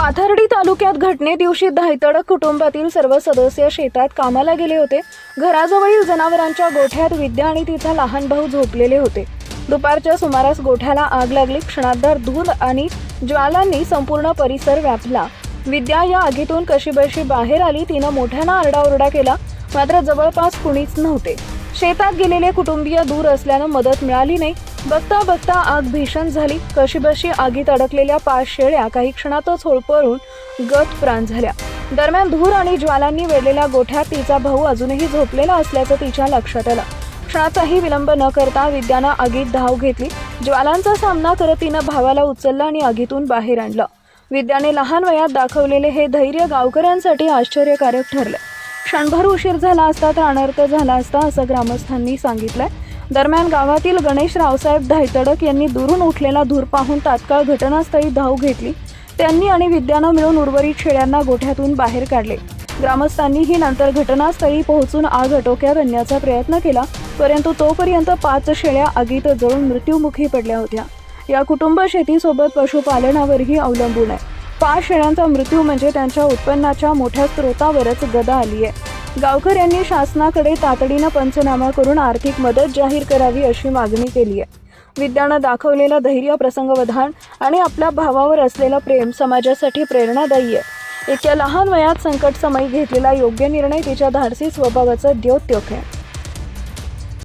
पाथर्डी तालुक्यात घटने दिवशी धायतडक कुटुंबातील सर्व सदस्य शेतात कामाला गेले होते। घराजवळील जनावरांच्या गोठ्यात विद्या आणि तिचा लहान भाऊ झोपलेले होते। दुपारच्या सुमारास गोठ्याला आग लागली। क्षणार्धात धूर आणि ज्वालांनी संपूर्ण परिसर व्यापला। विद्या या आगीतून कशीबशी बाहेर आली। तिने मोठ्याने आरडाओरडा केला, मात्र जवळपास कुणीच नव्हते। शेतात गेलेले कुटुंबीय दूर असल्याने मदत मिळाली नाही। बघता बघता आग भीषण झाली। कशीबशी आगीत अडकलेल्या 5 शेळ्या काही क्षणातच होळपळून गत प्राण झाल्या। दरम्यान धूर आणि ज्वालांनी वेढलेल्या गोठ्यात तिचा भाऊ अजूनही झोपलेला असल्याचं तिच्या लक्षात आलं। क्षणाचाही विलंब न करता विद्यानं आगीत धाव घेतली। ज्वालांचा सामना करत तिनं भावाला उचललं आणि आगीतून बाहेर आणलं। विद्याने लहान वयात दाखवलेले हे धैर्य गावकऱ्यांसाठी आश्चर्यकारक ठरलं। क्षणभर उशीर झाला असता तर अनर्थ झाला असता, असं ग्रामस्थांनी सांगितलंय। दरम्यान गावातील गणेश रावसाहेब धायतडक यांनी दुरून उठलेला धूर पाहून तात्काळ घटनास्थळी धाव घेतली। त्यांनी आणि विद्यानं मिळून उर्वरित शेळ्यांना गोठ्यातून बाहेर काढले। ग्रामस्थांनीही नंतर घटनास्थळी पोहोचून आग आटोक्यात आणण्याचा प्रयत्न केला, परंतु तोपर्यंत 5 शेळ्या आगीत जळून मृत्युमुखी पडल्या होत्या। या कुटुंब शेतीसोबत पशुपालनावरही अवलंबून आहे। 5 शेळ्यांचा मृत्यू म्हणजे त्यांच्या उत्पन्नाच्या मोठ्या स्रोतावरच गदा आली आहे। गावकऱ्यांनी शासनाकडे तातडीने पंचनामा करून आर्थिक मदत जाहीर करावी अशी मागणी केली आहे। विद्यानं दाखवलेलं धैर्य, प्रसंगवधान आणि आपल्या भावावर असलेलं प्रेम समाजासाठी प्रेरणादायी आहे। इतक्या लहान वयात संकटसमयी घेतलेला योग्य निर्णय तिच्या धाडसी स्वभावाचं द्योतक आहे।